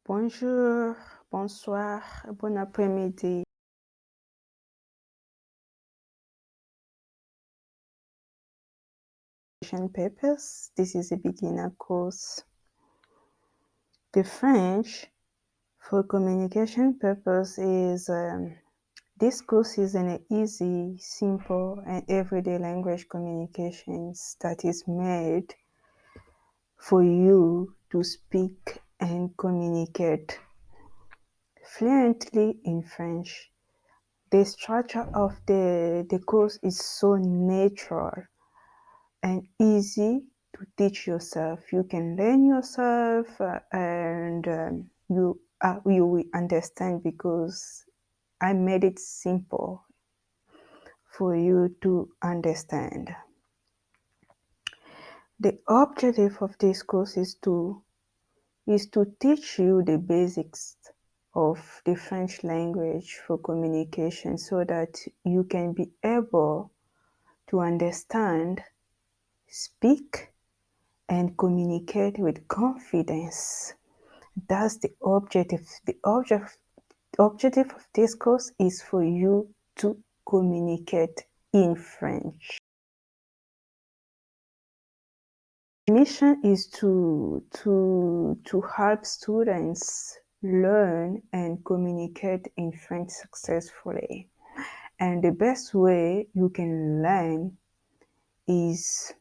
Bonjour, bonsoir, bon après-midi. Papers. This is a beginner course. The French for communication purpose is this course is an easy, simple, and everyday language communications that is made for you to speak and communicate fluently in French. The structure of the course is so natural and easy to teach yourself. You can learn yourself and you will understand because I made it simple for you to understand. The objective of this course is to teach you the basics of the French language for communication so that you can be able to understand, speak, and communicate with confidence. That's the objective. The objective of this course is for you to communicate in French. The mission is to help students learn and communicate in French successfully. And the best way you can learn is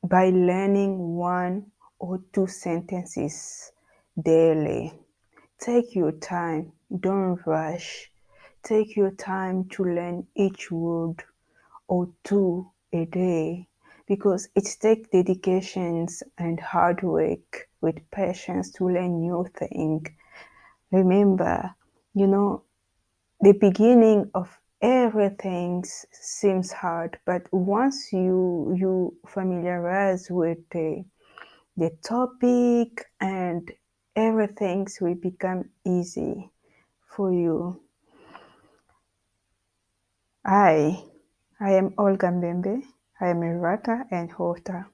by learning 1 or 2 sentences daily. Take your time, don't rush. Take your time to learn each word or 2 a day because it takes dedications and hard work with patience to learn new things. Remember, the beginning of everything seems hard, but once you familiarize with the topic and everything will become easy for you. I am Olga Mbembe. I am a writer and author.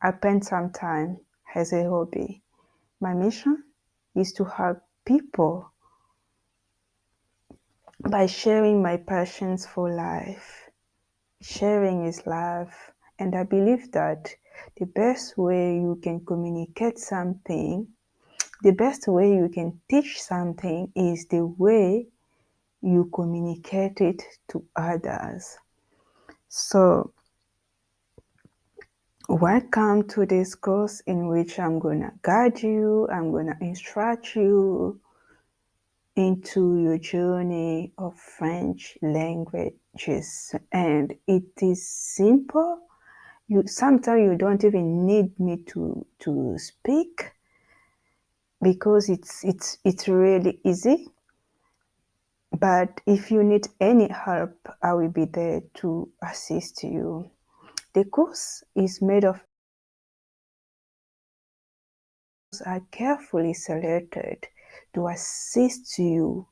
I spend some time as a hobby. My mission is to help people by sharing my passions for life. Sharing is life, and I believe that the best way you can communicate something, the best way you can teach something is the way you communicate it to others. So, welcome to this course in which I'm gonna guide you, I'm gonna instruct you into your journey of French languages. And it is simple. Sometimes you don't even need me to speak because it's really easy. But if you need any help, I will be there to assist you. The course is made of are carefully selected to assist you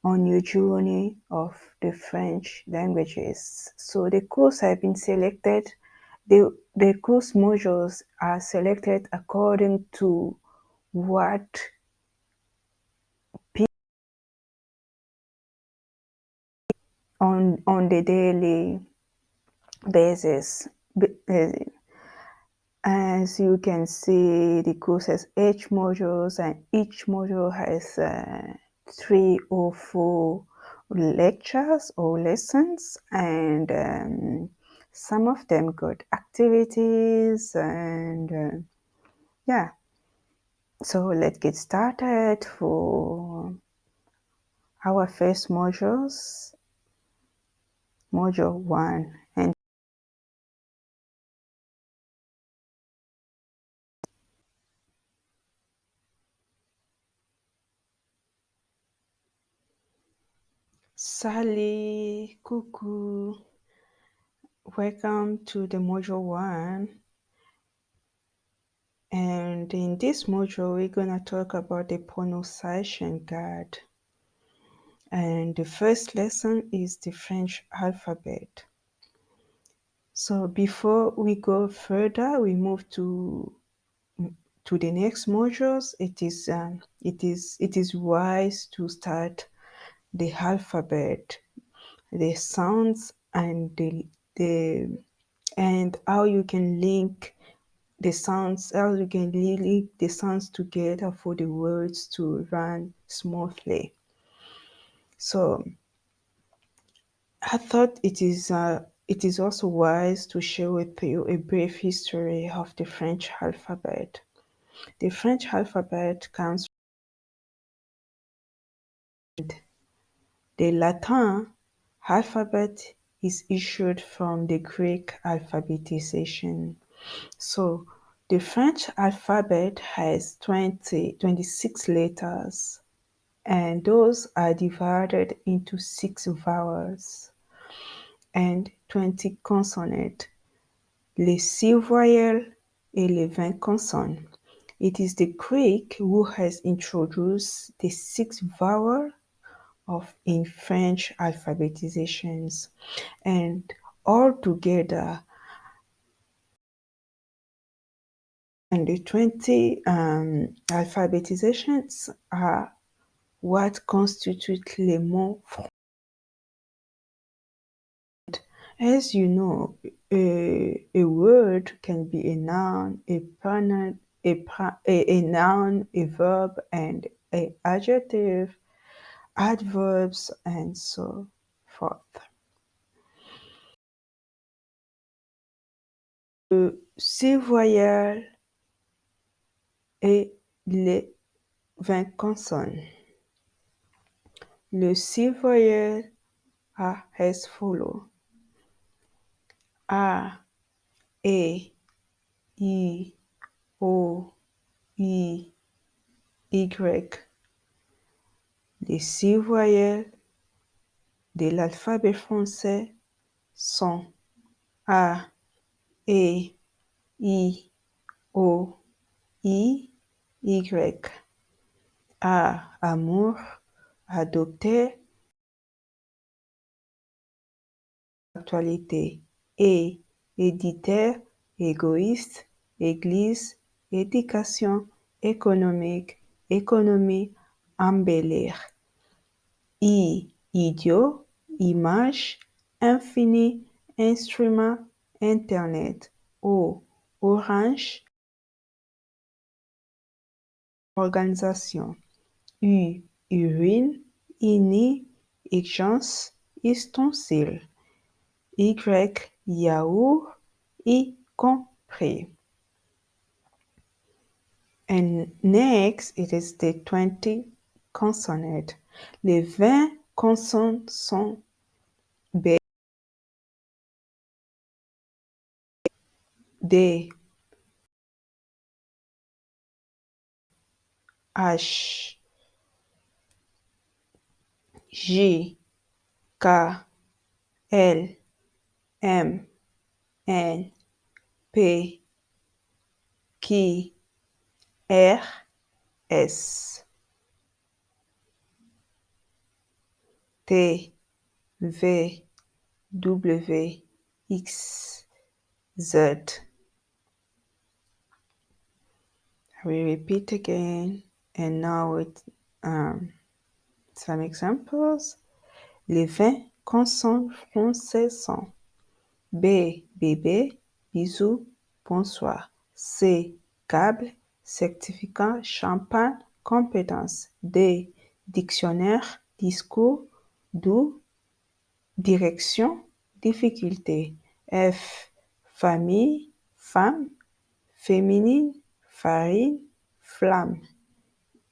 on your journey of the French languages. So the course have been selected, the course modules are selected according to what on the daily basis. As you can see, the course has 8 modules and each module has 3 or 4 lectures or lessons, and some of them got activities and yeah. So let's get started for our first modules, module 1. And Sally, coucou, welcome to the module 1. And in this module, we're going to talk about the pronunciation guide. And the first lesson is the French alphabet. So before we go further, we move to to the next modules, it is wise to start the alphabet, the sounds, and the and how you can link the sounds, how you can link the sounds together for the words to run smoothly. So I thought it is also wise to share with you a brief history of the French alphabet. The French alphabet comes from the Latin alphabet is issued from the Greek alphabetization. So the French alphabet has 26 letters, and those are divided into 6 vowels and 20 consonants, les 6 voyelles et les 20 consonnes. It is the Greek who has introduced the 6 vowels in French alphabetizations, and altogether, and the 20 alphabetizations are what constitute les mots français. As you know, a word can be a noun, a pronoun, a noun, a verb, and an adjective, adverbs, and so forth. Le 6 voyelles et les 20 consonnes. Le 6 voyelles are as follows: A, E, I, O, I, Y. Les 6 voyelles de l'alphabet français sont A, E, I, O, I, Y. A, amour, adopter, actualité. E, éditeur, égoïste, église, éducation, économique, économie, embellir. I, idiot, image, infini, instrument, internet. O, orange, organisation. U, urine, ini, urgence, ustensile. Y, yaourt, y compris. And next, it is the 20 consonants. Les 20 consonnes sont B, D, H, J, K, L, M, N, P, Q, R, S, T, V, W, X, Z. I will repeat again, and now with some examples. Les 20 consonnes françaises sont B, bébé, bisou, bonsoir. C, câble, certificat, champagne, compétence. D, dictionnaire, discours, doux, direction, difficulté. F, famille, femme, féminine, farine, flamme.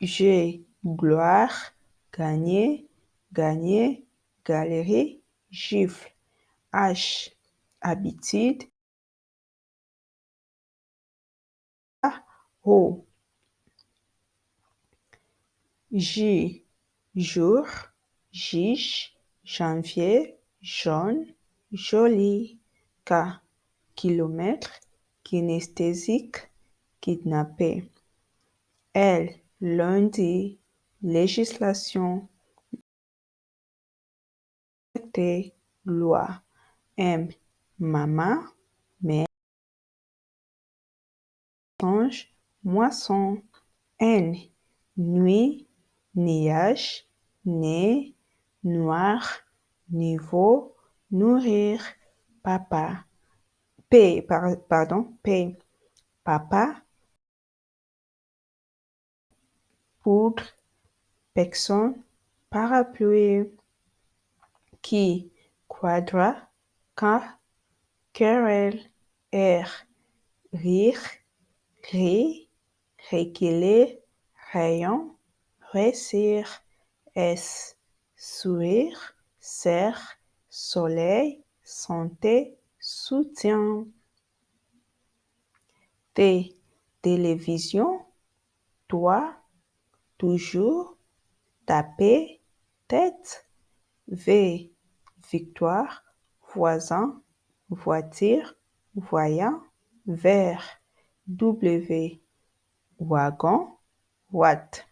G, gloire, gagner, gagner, galerie, gifle. H, habitude. O, J, jour, juge, janvier, jaune, joli. K, kilomètre, kinesthésique, kidnappé. L, lundi, législation, loi. M, maman, mère, mensonge, moisson. N, nuit, nuage, nez, noir, niveau, nourrir, papa. P, papa, poudre, personne, parapluie, qui, quadra, K, querelle, R, rire, gris, réquilé, rayon, réussir, S, sourire, serre, soleil, santé, soutien. T, télévision, toi, toujours, taper, tête. V, victoire, voisin, voiture, voyant, vert. W, wagon, watt.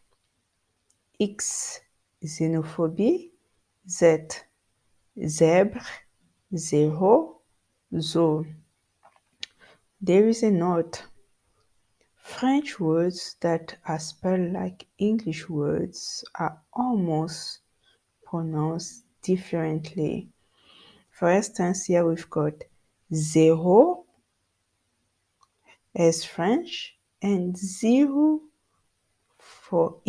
X, xénophobie, Z, zèbre, zéro, zone. There is a note. French words that are spelled like English words are almost pronounced differently. For instance, here we've got zéro as French and zero for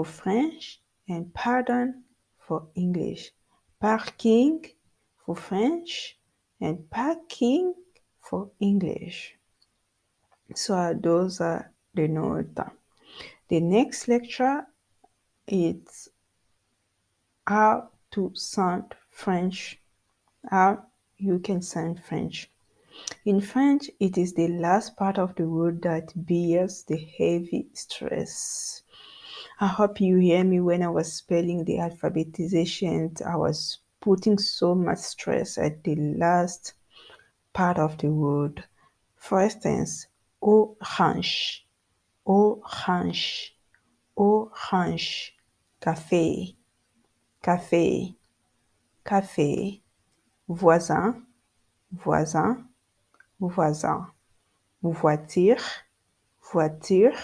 French and pardon for English. Parking for French and parking for English. So those are the notes. The next lecture is how to sound French, how you can sound French. In French, it is the last part of the word that bears the heavy stress. I hope you hear me when I was spelling the alphabetization. I was putting so much stress at the last part of the word. For instance, orange, orange, orange, café, café, café, voisin, voisin, voisin, voiture, voiture,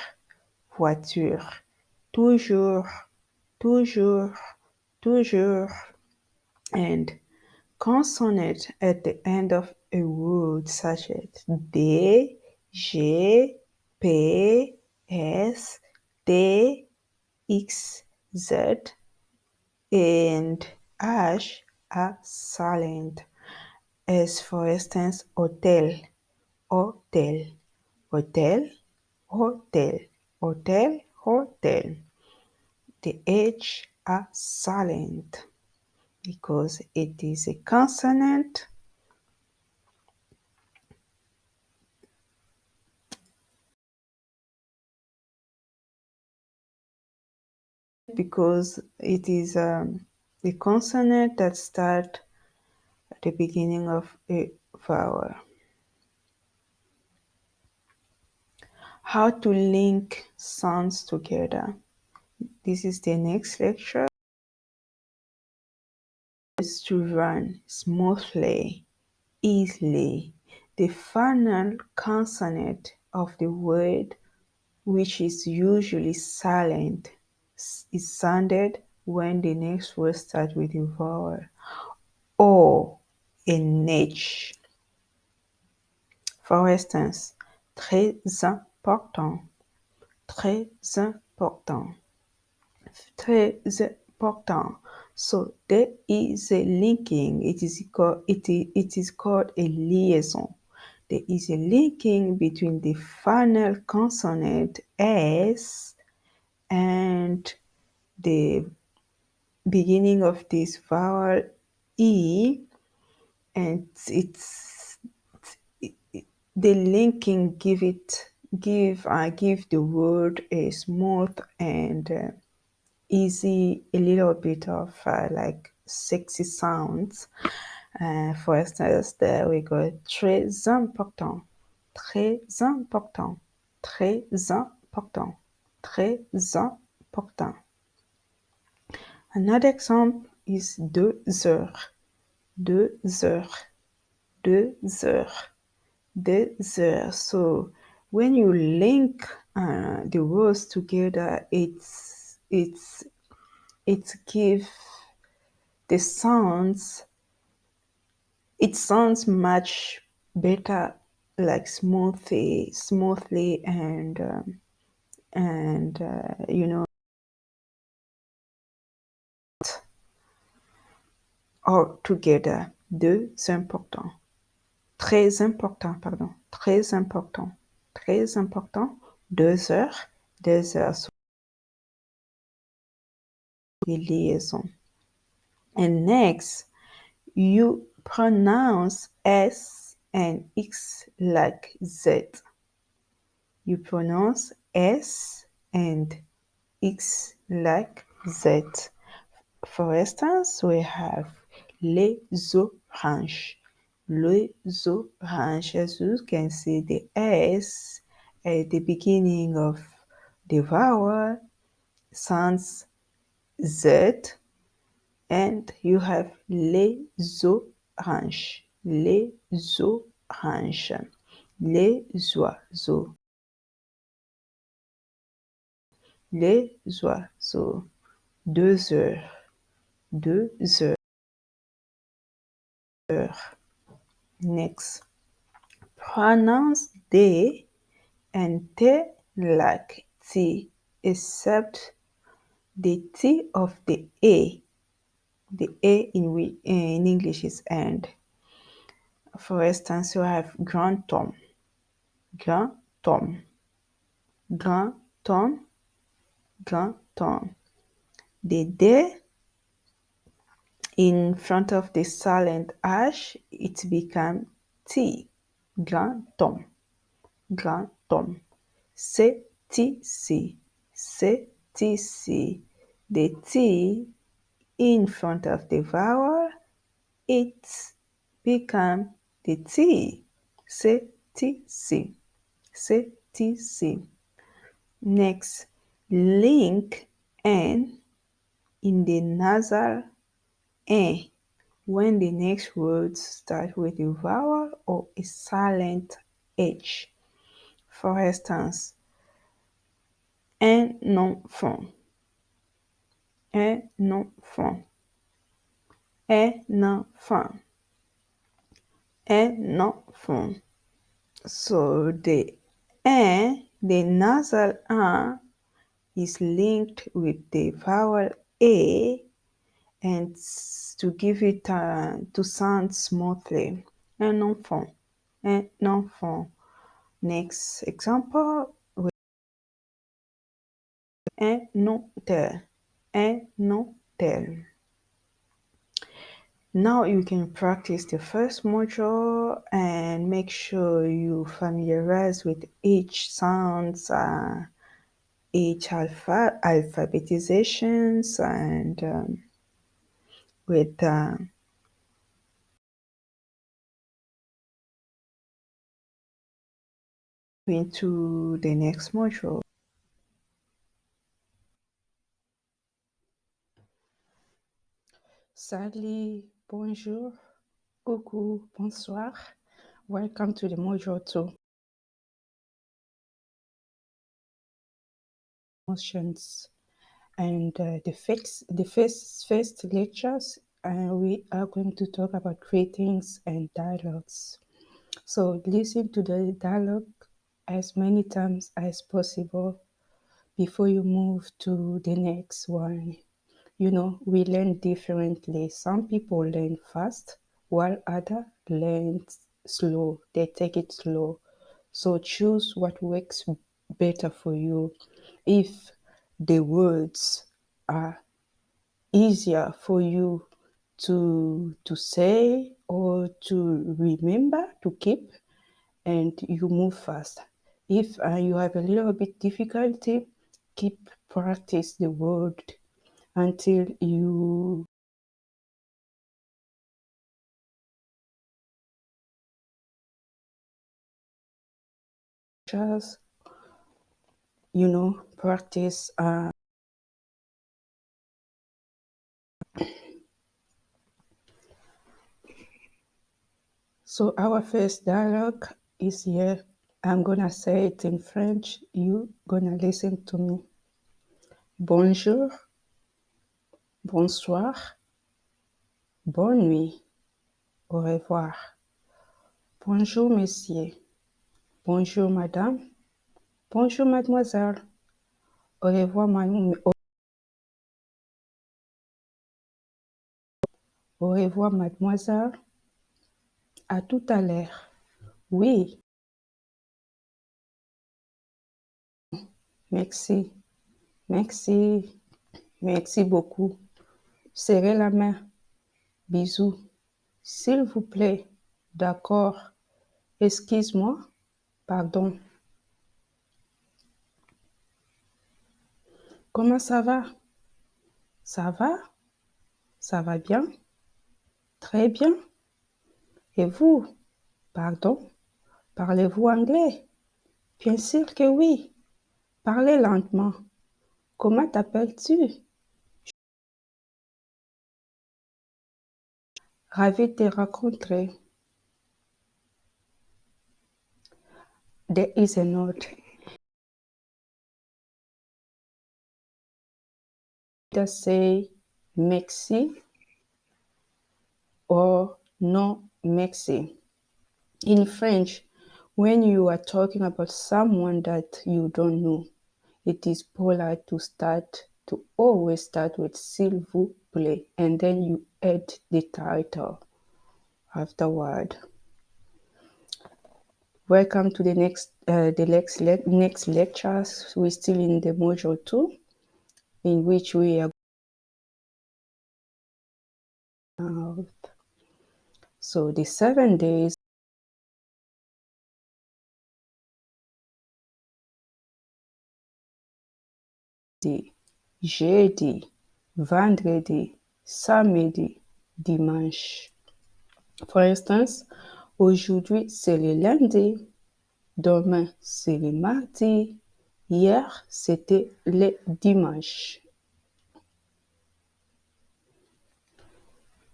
voiture, toujours, toujours, toujours, and consonant at the end of a word such as D, G, P, S, T, X, Z, and H are silent, as for instance, hotel, hotel, hotel, hotel, hotel, hotel. The H are silent because it is a consonant. Because it is a consonant that starts at the beginning of a vowel. How to link sounds together. This is the next lecture. Is to run smoothly, easily. The final consonant of the word, which is usually silent, is sounded when the next word starts with a vowel or an H. For instance, très important, très important, très important. So there is a linking. It is called a liaison. There is a linking between the final consonant S and the beginning of this vowel E, and the linking give the word a smooth and easy, a little bit of like sexy sounds. For instance, there we go, très important, très important, très important, très important. Another example is 2 heures, 2 heures, 2 heures, 2 heures. So when you link the words together, it give the sounds. It sounds much better, like smoothly, and all together. Deux important. Très important, pardon. Très important. Très important. 2 heures. 2 heures. So liaison. And next, you pronounce S and X like Z. You pronounce S and X like Z. For instance, we have les oranges. Les oranges. As you can see, the S at the beginning of the vowel sounds Z, and you have les oranges. Les oranges. Les oiseaux. Les oiseaux. 2 heures. 2 heures. Next. Pronounce D and T like T, except the T of the A. The A in English is end. For instance, you have grand Tom, grand Tom, grand Tom, grand Tom. The D in front of the silent H, it becomes T, grand Tom, grand Tom. CTC, CTC. The T in front of the vowel, it become the T. CTC, CTC. Next, link N in the nasal N when the next words start with a vowel or a silent H. For instance, un enfant, un enfant, un enfant, un enfant. So the nasal is linked with the vowel A, and to give it to sound smoothly. Un enfant, un enfant. Next example, un hôtel, un hôtel. Now you can practice the first module and make sure you familiarize with each sounds, each alphabetizations, and with into the next module. Salut, bonjour, coucou, bonsoir. Welcome to the module 2. Emotions. And the first lectures, we are going to talk about greetings and dialogues. So listen to the dialogue as many times as possible before you move to the next one. You know, we learn differently. Some people learn fast, while others learn slow. They take it slow. So choose what works better for you. If the words are easier for you to say or to remember, to keep, and you move fast. If you have a little bit difficulty, keep practice the word until you just, practice. So our first dialogue is here. I'm gonna say it in French. You gonna listen to me. Bonjour, bonsoir, bonne nuit, au revoir. Bonjour, monsieur. Bonjour, madame. Bonjour, mademoiselle. Au revoir, au revoir, mademoiselle. À tout à l'heure. Oui, merci. Merci. Merci beaucoup. Serrez la main. Bisous. S'il vous plaît. D'accord. Excuse-moi. Pardon. Comment ça va? Ça va? Ça va bien? Très bien. Et vous? Pardon? Parlez-vous anglais? Bien sûr que oui. Parlez lentement. Comment t'appelles-tu? Ravi de te rencontrer. There is a note. Either say merci or no merci. In French, when you are talking about someone that you don't know, it is polite to always start with s'il vous plaît, and then you add the title afterward. Welcome to the next lecture. We're still in the module 2, in which we are so the 7 days jeudi, vendredi, samedi, dimanche. For instance, aujourd'hui c'est le lundi, demain c'est le mardi, hier c'était le dimanche.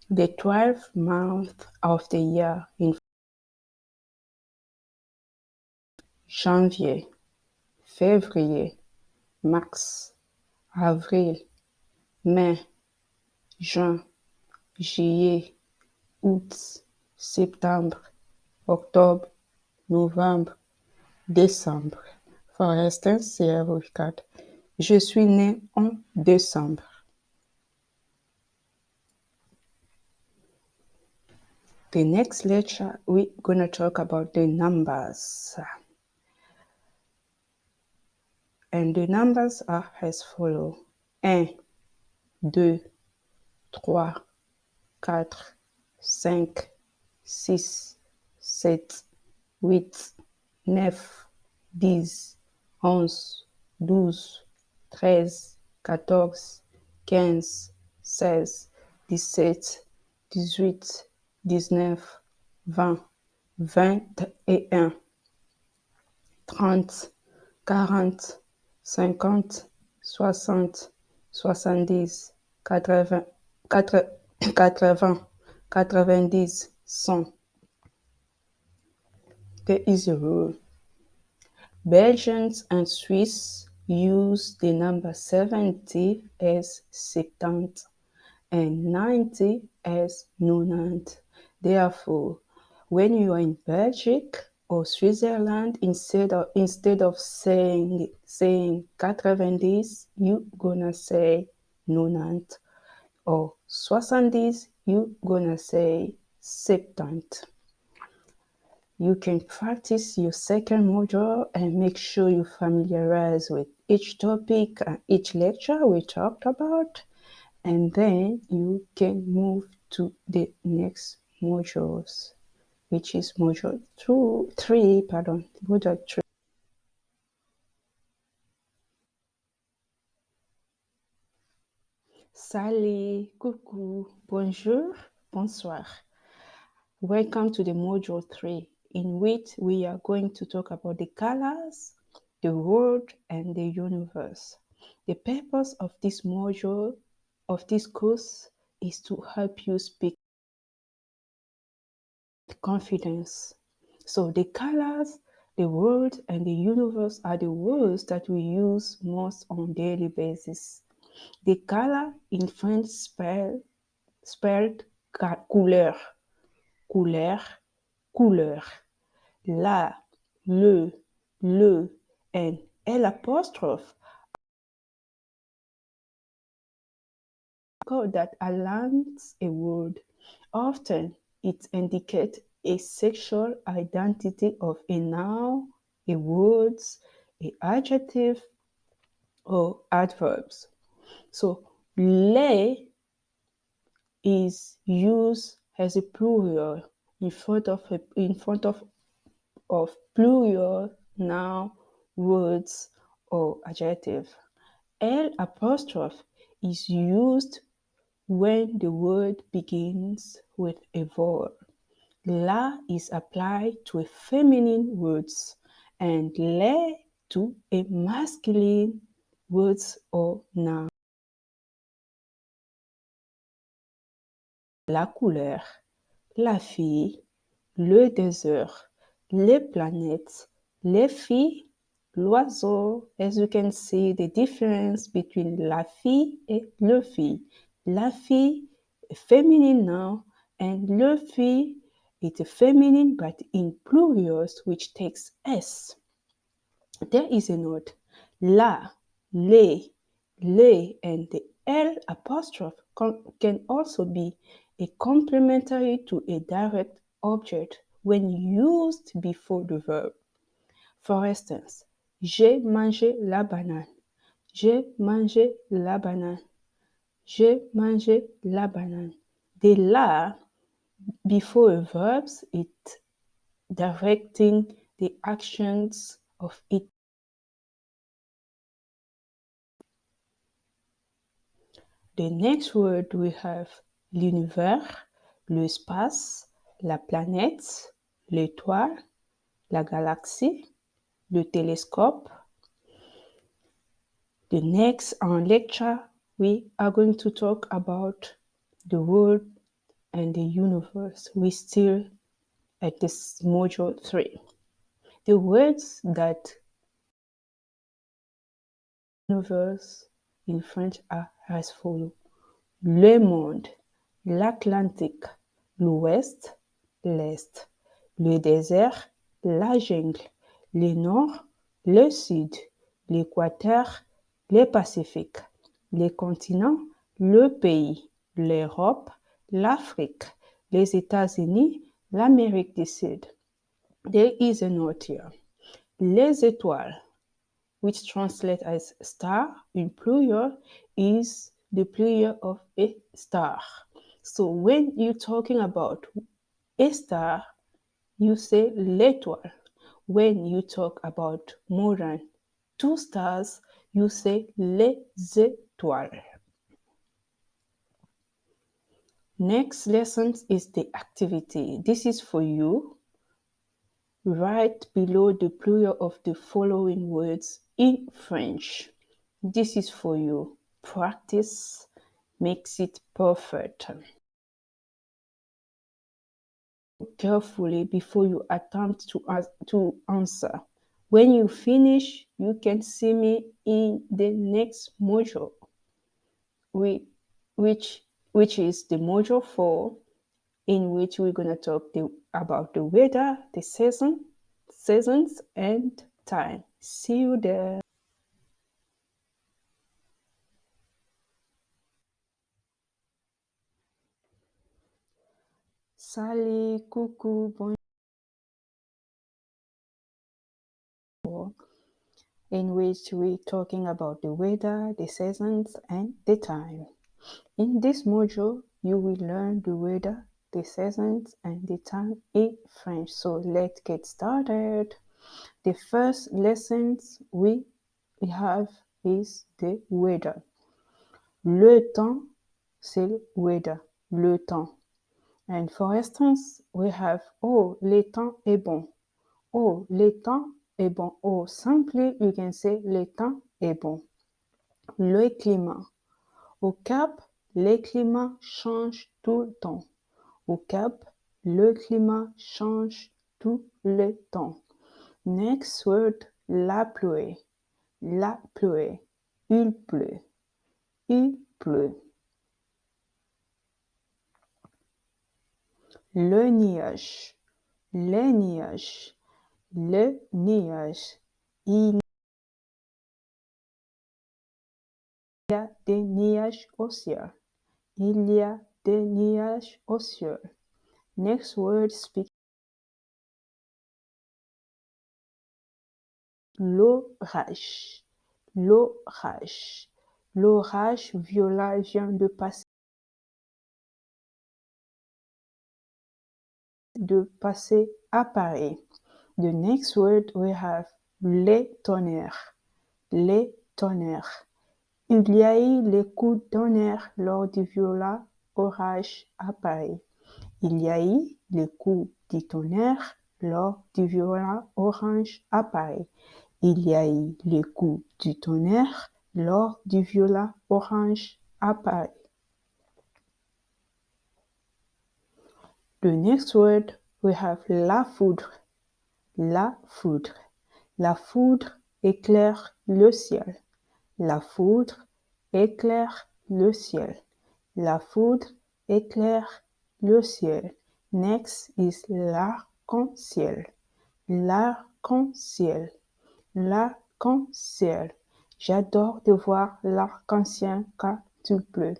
The 12th month of the year in janvier, février, mars, avril, mai, juin, juillet, août, septembre, octobre, novembre, décembre. For instance, here we got, je suis né en décembre. The next lecture, we're going to talk about the numbers. And the numbers are as follow. 1, 2, 3, 4, 5, 6, 7, 8, 9, 10, 11, 12, 13, 14, 15, 16, 17, 18, 19, 20, 21, 30, 40, 50, 60, 70, 80, 90, 100. There is a rule. Belgians and Swiss use the number 70 as 70 and 90 as 90. Therefore, when you are in Belgium or Switzerland, instead of saying 90, you gonna say 90, or 70, you gonna say 70. You can practice your second module and make sure you familiarize with each topic and each lecture we talked about, and then you can move to the next modules, which is module 3. Salut, coucou, bonjour, bonsoir. Welcome to the module 3, in which we are going to talk about the colors, the world, and the universe. The purpose of this module, of this course, is to help you speak with confidence, So the colors, the world, and the universe are the words that we use most on daily basis. The color in French spelled couleur, couleur, couleur. La, le, and L apostrophe that aligns a word. Often it indicates a sexual identity of a noun, a word, a adjective, or adverbs. So les is used as a plural in front of plural noun, words, or adjective. L apostrophe is used when the word begins with a verb. La is applied to a feminine words and le to a masculine words or noun. La couleur, la fille, le désert, les planètes, les filles, l'oiseau. As you can see the difference between la fille et le fille. La fille, a feminine noun, and le fille, it's a feminine but in plurals which takes S. There is a note. La, le, and the L apostrophe can also be a complementary to a direct object when used before the verb. For instance, j'ai mangé la banane. J'ai mangé la banane. J'ai mangé la banane. The la before a verb is directing the actions of it. The next word we have l'univers, l'espace, la planète, l'étoile, la galaxie, le télescope. The next lecture we are going to talk about the world and the universe. We still at this module 3. The words that universe in French are as follows: le monde, l'Atlantique, l'Ouest, l'Est, le désert, la jungle, le Nord, le Sud, l'Équateur, le Pacifique, les continents, le pays, l'Europe, l'Afrique, les États-Unis, l'Amérique du Sud. There is a note here. Les étoiles, which translates as star in plural, is the plural of a star. So when you're talking about a star, you say l'étoile. When you talk about more than 2 stars, you say les étoiles. Next lesson is the activity. This is for you. Write below the plural of the following words in French. This is for you. Practice makes it perfect. Carefully before you attempt to answer. When you finish, you can see me in the next module, which is the module 4, in which we're going to talk about the weather, the seasons, and time. See you there. Salut, coucou, bonjour, in which we're talking about the weather, the seasons, and the time. In this module, you will learn the weather, the seasons, and the time in French. So let's get started. The first lessons we have is the weather. Le temps, c'est le weather, le temps. And for instance, we have, oh, le temps est bon. Oh, le temps est bon. Or simply, you can say, le temps est bon. Le climat. Au Cap, les climats changent tout le temps. Au Cap, le climat change tout le temps. Next word, la pluie. La pluie. Il pleut. Il pleut. Le nuage. Le nuage. Le nuage. Il y a des nuages au ciel. Il y a des nuages au ciel. Next word, speak. L'orage. L'orage. L'orage violent vient de passer à Paris. The next word we have les tonnerres. Les tonnerres. Il y a eu les coups de tonnerre lors du violent orage à Paris. Il y a eu les coups de tonnerre lors du violent orage à Paris. Il y a eu les coups du tonnerre lors du violent orage à Paris. The next word we have la foudre. La foudre. La foudre éclaire le ciel. La foudre éclaire le ciel. La foudre éclaire le ciel. Next is l'arc-en-ciel. L'arc-en-ciel. L'arc-en-ciel. J'adore de voir l'arc-en-ciel quand il pleut.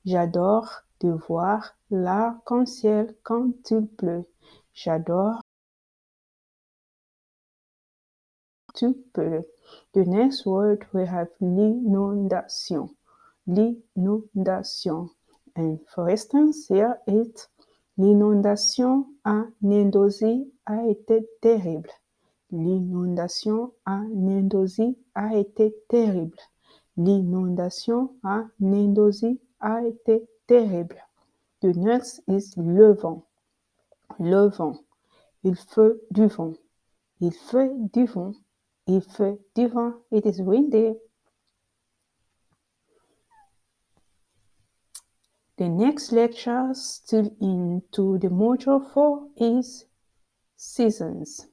J'adore de voir l'arc-en-ciel quand il pleut. J'adore tu peux. The next word we have l'inondation. L'inondation. And for instance, here it l'inondation en Indonésie a été terrible. L'inondation en Indonésie a été terrible. L'inondation en Indonésie a été terrible. The next is le vent. Le vent. Il fait du vent. Il fait du vent. Il fait du vent. It is windy. The next lecture, still into the module 4, is seasons.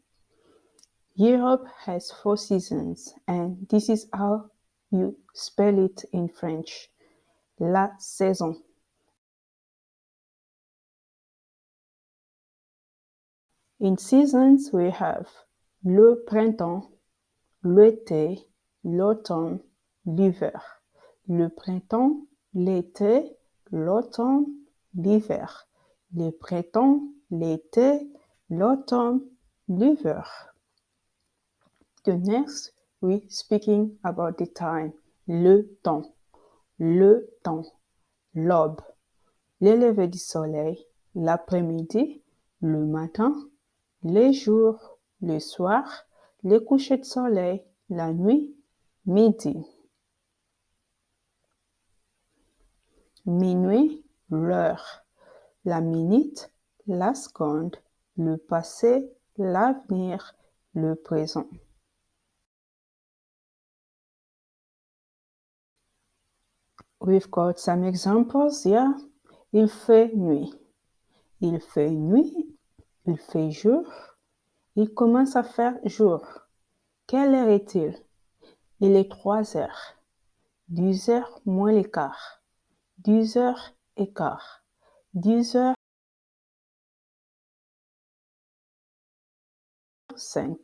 Europe has 4 seasons, and this is how you spell it in French. La saison. In seasons, we have le printemps, l'été, l'automne, l'hiver. Le printemps, l'été, l'automne, l'hiver. Le printemps, l'été, l'automne, l'hiver. The next, we speaking about the time. Le temps. Le temps. L'aube. Les levées du soleil. L'après-midi. Le matin. Les jours. Le soir. Les couchers de soleil. La nuit. Midi. Minuit. L'heure. La minute. La seconde. Le passé. L'avenir. Le présent. We've got some examples here. Il fait nuit. Il fait nuit. Il fait jour. Il commence à faire jour. Quelle heure est-il? Il est 3 heures. 10 heures moins le quart. 10 heures et quart. 10 heures 5.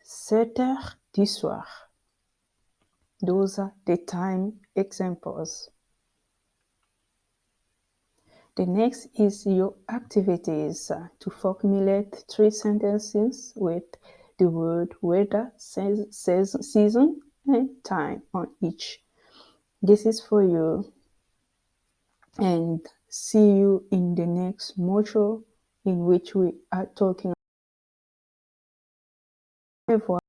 7 heures du soir. Those are the time examples. The next is your activities to formulate 3 sentences with the word weather, season, and time on each. This is for you, and see you in the next module in which we are talking about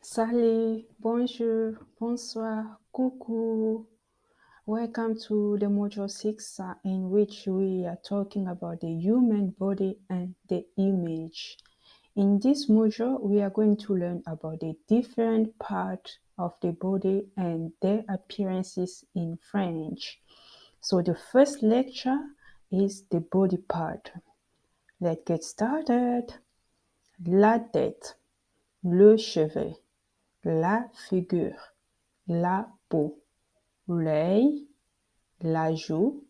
Salut, bonjour, bonsoir, coucou. Welcome to the module 6 in which we are talking about the human body and the image. In this module, we are going to learn about the different parts of the body and their appearances in French. So the first lecture is the body part. Let's get started. La tête, le cheveu, la figure, la peau, l'œil, la joue,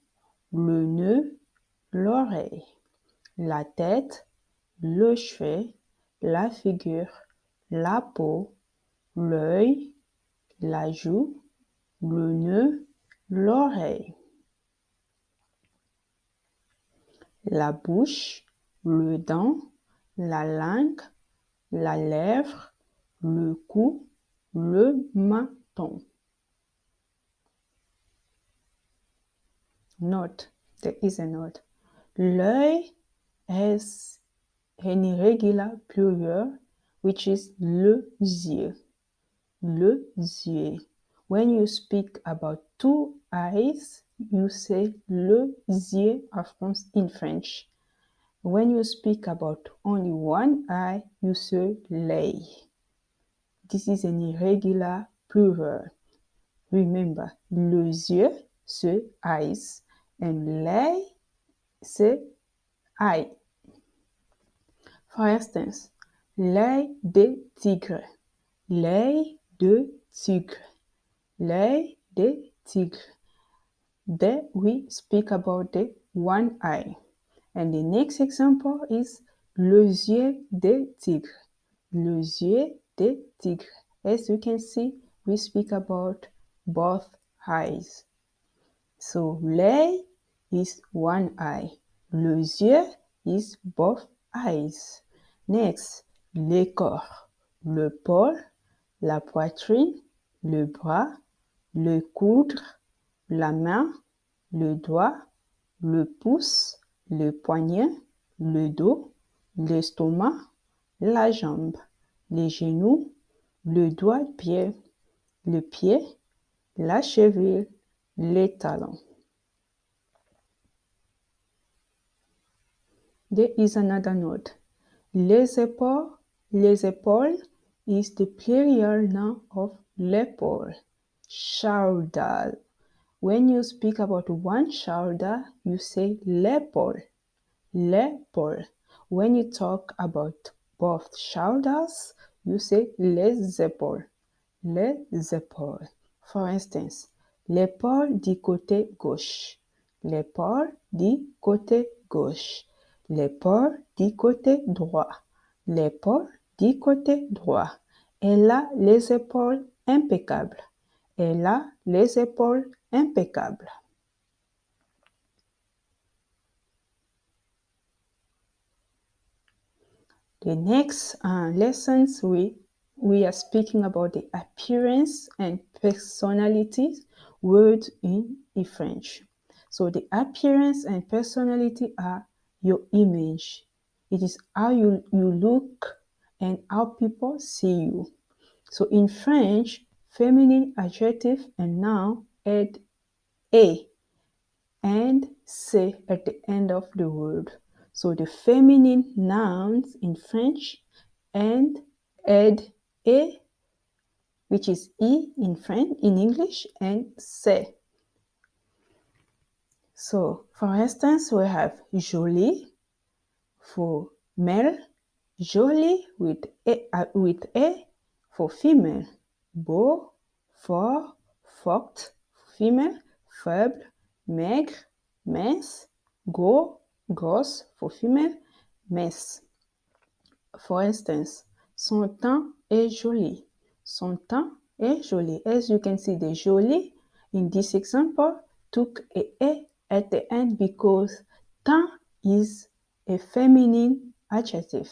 le nez, l'oreille, la tête, le cheveu, la figure, la peau, l'œil, la joue, le nez, l'oreille, la bouche, le dent, la langue, la lèvre, le cou, le menton. Note, there is a note. L'œil has an irregular plural, which is le yeux. Le yeux. When you speak about two eyes, you say le yeux in French. When you speak about only one eye, you say l'œil. This is an irregular plural. Remember, le yeux, c'est eyes, and l'œil, c'est eye. For instance, l'œil de tigre, l'œil de tigre, l'œil de tigre. There we speak about the one eye. And the next example is les yeux de tigre, les yeux de tigre. As you can see, we speak about both eyes. So l'œil is one eye, les yeux is both eyes. Next, les corps, l'épaule, la poitrine, le bras, le coude, la main, le doigt, le pouce, le poignet, le dos, l'estomac, la jambe, les genoux, le doigt de pied, le pied, la cheville, les talons. There is another note. Les épaules is the plural noun of l'épaule. Shoulder. When you speak about one shoulder, you say l'épaule. L'épaule. When you talk about both shoulders, you say les épaules. Les épaules. For instance, l'épaule du côté gauche. L'épaule du côté gauche. L'épaule du côté droit. L'épaule du côté droit. Elle a les épaules impeccables. Elle a les épaules impeccables. The next lessons we are speaking about the appearance and personalities words in French. So the appearance and personality are your image. It is how you look and how people see you. So in French, feminine adjective and noun add a and c at the end of the word. So the feminine nouns in French and add a, which is e in French, in English, and c. So for instance, we have jolie for male, jolie with a for female, beau, fort, forte for female, faible, maigre, mince, gros, grosse for female, mince. For instance, son teint est joli. Son teint est joli. As you can see, the joli in this example took a at the end because teint is a feminine adjective.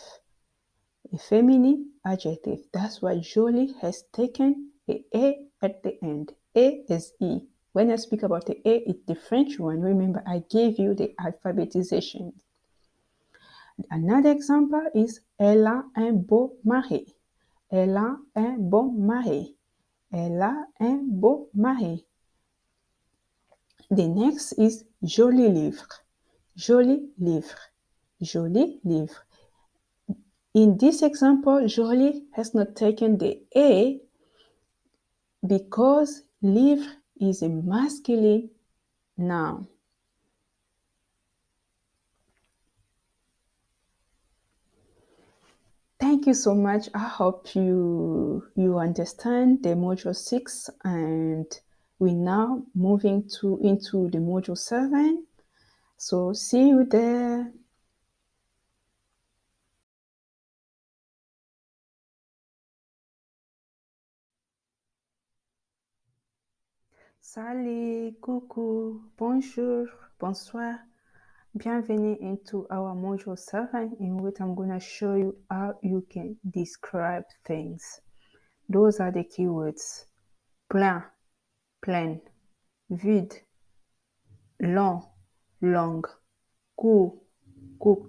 A feminine adjective. That's why joli has taken a at the end. A is E. When I speak about the A, it's the French one. Remember, I gave you the alphabetization. Another example is elle a un beau mari. Elle a un bon mari. Elle a un beau mari. The next is joli livre. Joli livre. Joli livre. In this example, joli has not taken the A because livre is a masculine noun. Thank you so much. I hope you understand the module 6, and we're now moving into the module 7. So see you there. Salut, coucou, bonjour, bonsoir. Bienvenue into our module 7, in which I'm going to show you how you can describe things. Those are the keywords: plein, pleine, vide, long, longue, court, court.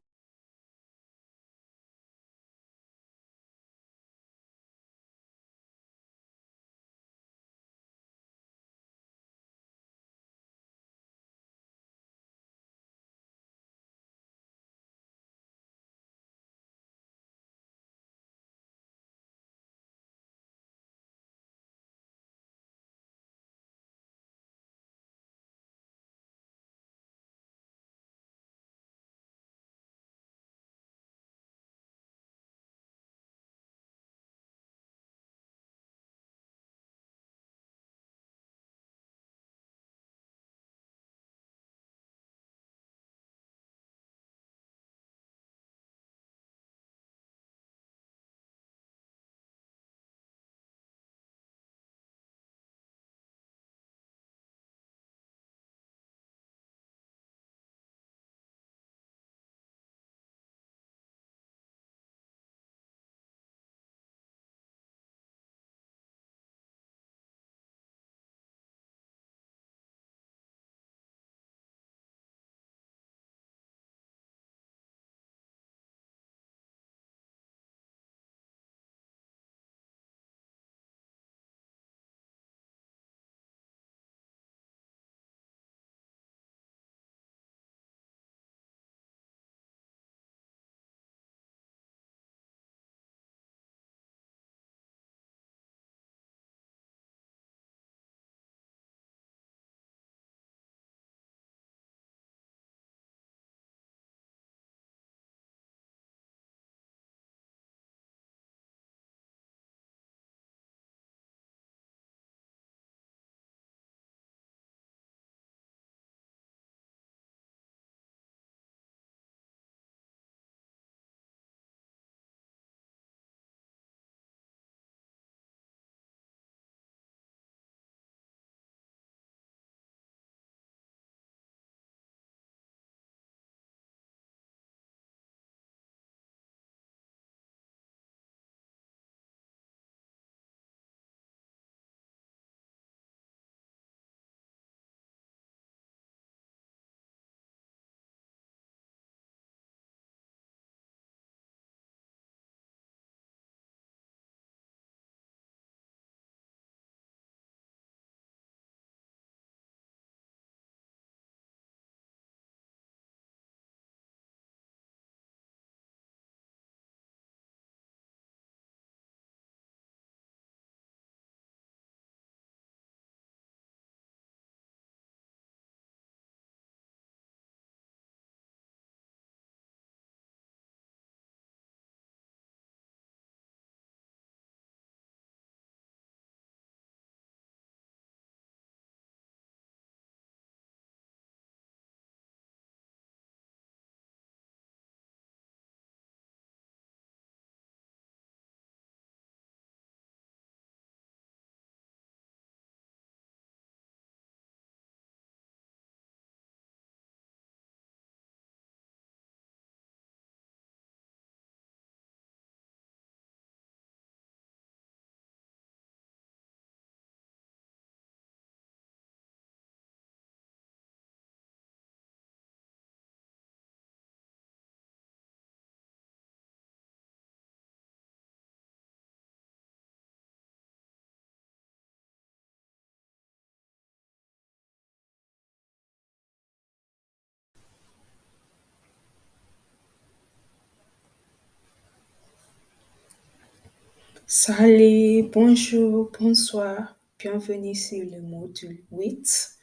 Salut, bonjour, bonsoir. Bienvenue sur le module 8.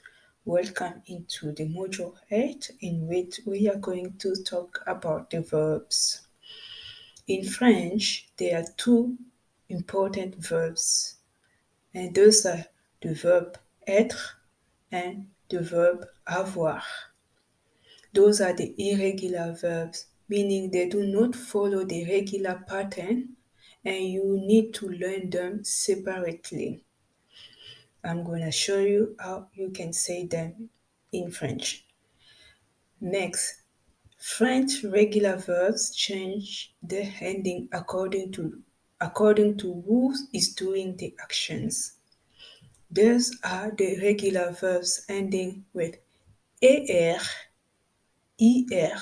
Welcome into the module 8 in which we are going to talk about the verbs. In French, there are two important verbs, and those are the verb être and the verb avoir. Those are the irregular verbs, meaning they do not follow the regular pattern and you need to learn them separately. I'm going to show you how you can say them in French. Next, French regular verbs change their ending according to who is doing the actions. Those are the regular verbs ending with er, ir,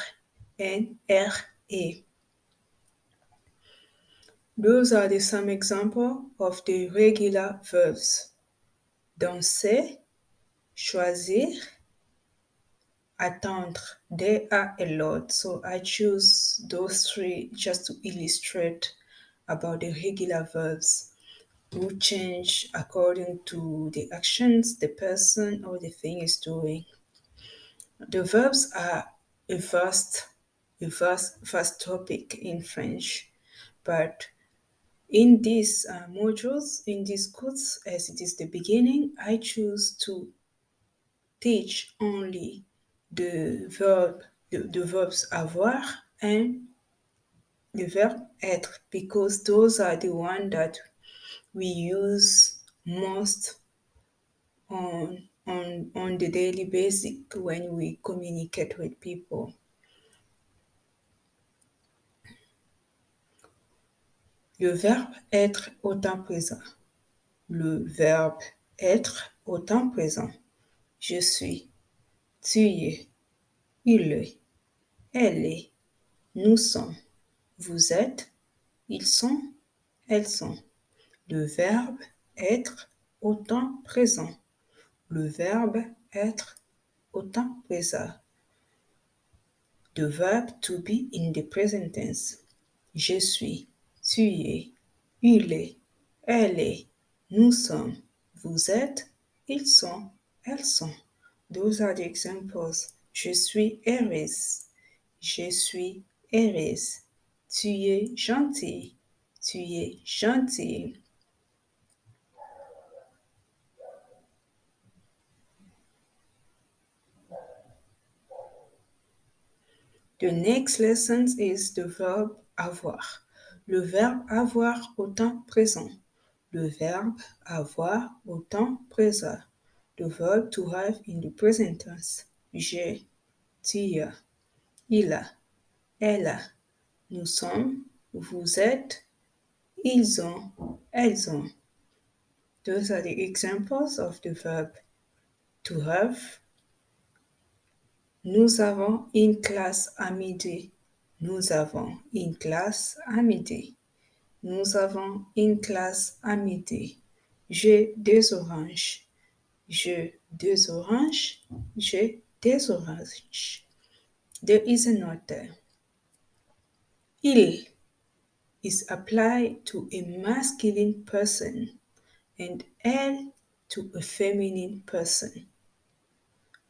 and re. Those are some examples of the regular verbs. Danser, choisir, attendre. There are a lot, so I choose those three just to illustrate about the regular verbs who change according to the actions the person or the thing is doing. The verbs are a vast topic in French, but in these modules, in these courses, as it is the beginning, I choose to teach only the verbs avoir and the verb être, because those are the ones that we use most on the daily basis when we communicate with people. Le verbe être au temps présent. Le verbe être au temps présent. Je suis, tu es, il est, elle est, nous sommes, vous êtes, ils sont, elles sont. Le verbe être au temps présent. Le verbe être au temps présent. The verb to be in the present tense. Je suis, tu es, il est, elle est, nous sommes, vous êtes, ils sont, elles sont. Those are the examples. Je suis heureuse. Je suis heureuse. Tu es gentil. Tu es gentil. The next lesson is the verb avoir. Le verbe avoir au temps présent. Le verbe avoir au temps présent. The verb to have in the present tense. J'ai, tu as, il a, elle a, nous sommes, vous êtes, ils ont, elles ont. Those are the examples of the verb to have. Nous avons une classe à midi. Nous avons une classe à midi. Nous avons une classe à midi. J'ai des oranges. J'ai des oranges. J'ai des oranges. There is a note there. Il is applied to a masculine person and elle to a feminine person.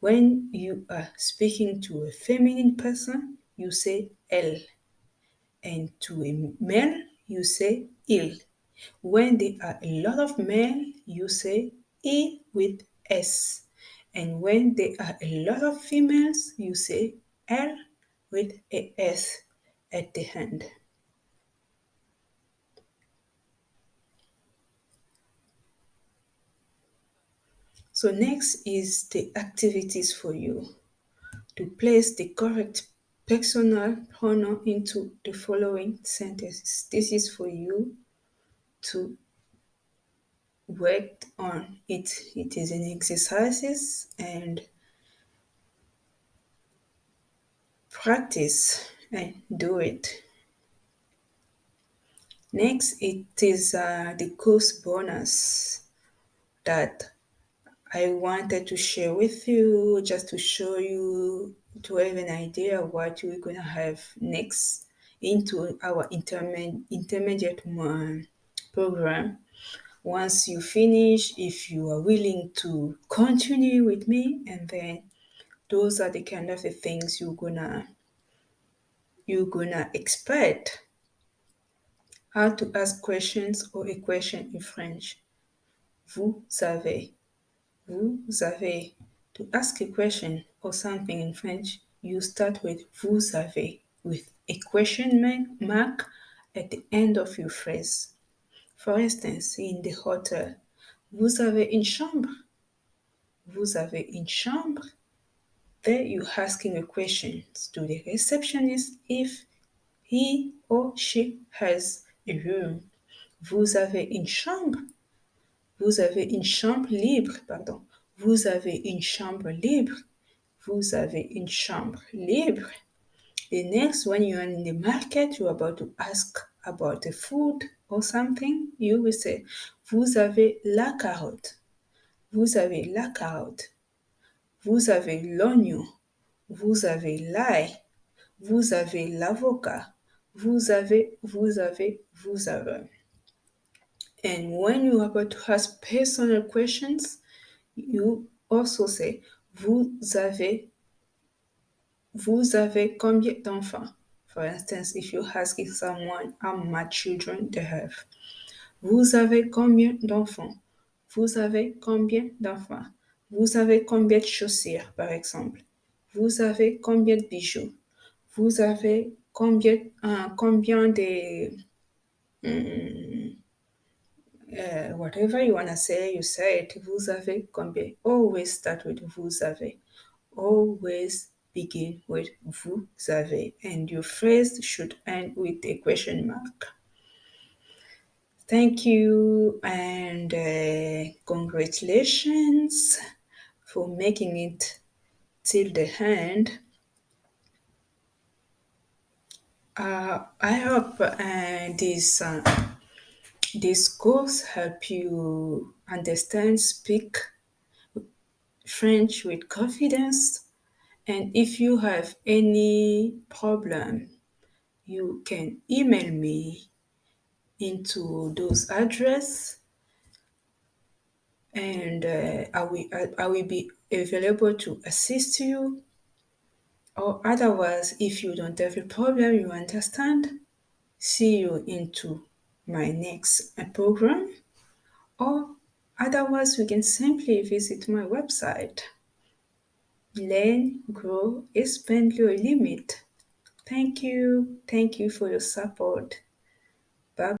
When you are speaking to a feminine person, you say elle. And to a male, you say il. When there are a lot of men, you say I with S. And when there are a lot of females, you say L with a S at the end. So next is the activities for you. To place the correct personal pronoun into the following sentences. This is for you to work on it. It is an exercises and practice and do it. Next, it is the course bonus that I wanted to share with you, just to show you, to have an idea of what we're going to have next into our intermediate program. Once you finish, if you are willing to continue with me, and then those are the kind of the things you're gonna expect. How to ask questions or a question in French. Vous avez. Vous avez. To ask a question or something in French, you start with vous avez, with a question mark at the end of your phrase. For instance, in the hotel, vous avez une chambre? Vous avez une chambre? There you're asking a question to the receptionist if he or she has a room. Vous avez une chambre? Vous avez une chambre libre, pardon. Vous avez une chambre libre. Vous avez une chambre libre. The next, when you are in the market, you're about to ask about the food or something, you will say, vous avez la carotte. Vous avez la carotte. Vous avez l'oignon. Vous avez l'ail. Vous avez l'avocat. Vous avez. And when you are about to ask personal questions, you also say, vous avez combien d'enfants? For instance, if you're asking someone how much children they have. Vous avez combien d'enfants? Vous avez combien d'enfants? Vous avez combien de chaussures, par exemple? Vous avez combien de bijoux? Vous avez combien de... whatever you want to say, you say it. Vous avez combien? Always start with vous avez. Always begin with vous avez. And your phrase should end with a question mark. Thank you and congratulations for making it till the end. I hope this course help you understand, speak French with confidence. And if you have any problem, you can email me into those address, and I will be available to assist you. Or otherwise, if you don't have a problem, you understand, see you into my next program. Or otherwise, you can simply visit my website. Learn, grow, expand your limit. Thank you for your support.